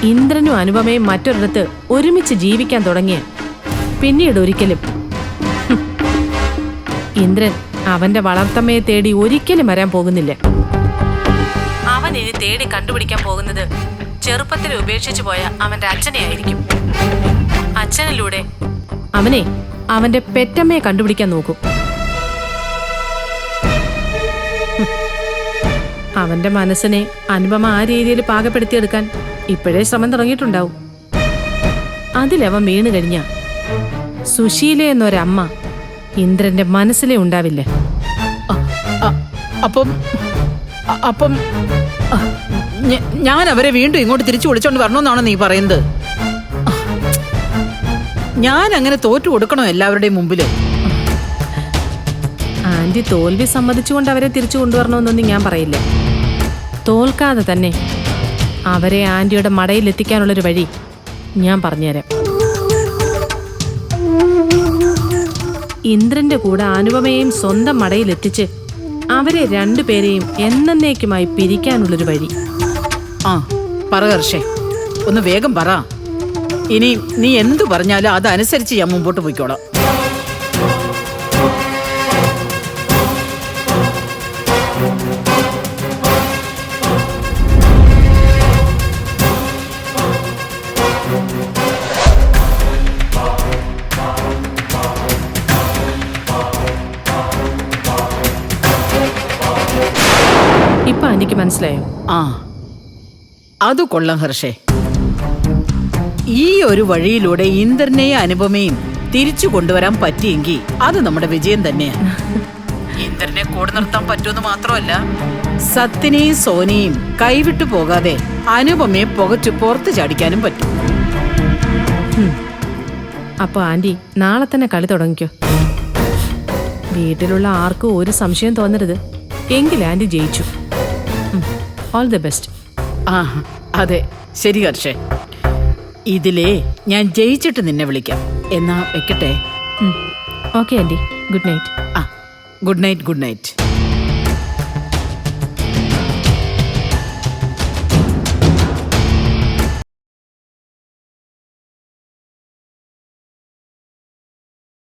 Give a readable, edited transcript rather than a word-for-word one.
ഇന്ദ്രനും അനുപമയും മറ്റൊരിടത്ത് ഒരുമിച്ച് ജീവിക്കാൻ തുടങ്ങിയ പിന്നീട് ഒരിക്കലും ഇന്ദ്രൻ അവന്റെ വളർത്തമ്മയെ തേടി ഒരിക്കലും വരാൻ പോകുന്നില്ല. അവൻ ഇനി തേടി കണ്ടുപിടിക്കാൻ പോകുന്നത് ചെറുപ്പത്തിൽ ഉപേക്ഷിച്ചു പോയ അവന്റെ അച്ഛനെ ആയിരിക്കും. അച്ഛനിലൂടെ അവനെ അവന്റെ പെറ്റമ്മയെ കണ്ടുപിടിക്കാൻ നോക്കും. അവന്റെ മനസ്സിനെ അനുപമ ആ രീതിയിൽ പാകപ്പെടുത്തിയെടുക്കാൻ ഇപ്പോഴേ ശ്രമം തുടങ്ങിയിട്ടുണ്ടാവും. അതിലവൻ വീണ് കഴിഞ്ഞ സുശീല എന്നൊരമ്മ ഇന്ദ്രന്റെ മനസ്സിലേ ഉണ്ടാവില്ല. അപ്പം ഞാൻ അവരെ വീണ്ടും ഇങ്ങോട്ട് തിരിച്ചു വിളിച്ചോണ്ട് വരണമെന്നാണോ നീ പറയുന്നത്? ഞാൻ അങ്ങനെ തോറ്റു കൊടുക്കണോ എല്ലാവരുടെയും മുമ്പില്? ആന്റി തോൽവി സമ്മതിച്ചുകൊണ്ട് അവരെ തിരിച്ചു കൊണ്ടുവരണമെന്നൊന്നും ഞാൻ പറയില്ല. തോൽക്കാതെ തന്നെ അവരെ ആന്റിയുടെ മടയിലെത്തിക്കാനുള്ളൊരു വഴി ഞാൻ പറഞ്ഞുതരാം. ഇന്ദ്രന്റെ കൂടെ അനുപമയെയും സ്വന്തം മടയിലെത്തിച്ച് അവരെ രണ്ടുപേരെയും എന്നേക്കുമായി പിരിക്കാനുള്ളൊരു വഴി. ആ പറ ഹർഷേ, ഒന്ന് വേഗം പറ. ഇനി നീ എന്തു പറഞ്ഞാലും അതനുസരിച്ച് ഞാൻ മുമ്പോട്ട് പോയിക്കോളാം. ഇപ്പൊ എനിക്ക് മനസ്സിലായോ? ആ അത് കൊള്ളാം ഹർഷേ. ഈ ഒരു വഴിയിലൂടെ ഇന്ദ്രനെയും അനുപമയും തിരിച്ചു കൊണ്ടുവരാൻ പറ്റിയെങ്കിൽ അത് നമ്മുടെ വിജയം തന്നെയാണ്. ഇന്ദ്രനെ കൂടെ നിർത്താൻ പറ്റുമെന്ന് മാത്രമല്ല, സത്തിനെയും സോനിയും കൈവിട്ടു പോകാതെ അനുപമയെ പുകച്ചു പുറത്തു ചാടിക്കാനും പറ്റും. അപ്പൊ ആന്റി നാളെ തന്നെ കളി തുടങ്ങിക്കോ. വീട്ടിലുള്ള ആർക്കും ഒരു സംശയം തോന്നരുത്. എങ്കിൽ ആന്റി ജയിച്ചു. All the best. ആ അതെ, ശരി ഹർഷേ. ഇതിലേ ഞാൻ ജയിച്ചിട്ട് നിന്നെ വിളിക്കാം. എന്നാ വെക്കട്ടെ. Okay aunty, good night. ആ ഗുഡ് നൈറ്റ്. Good night.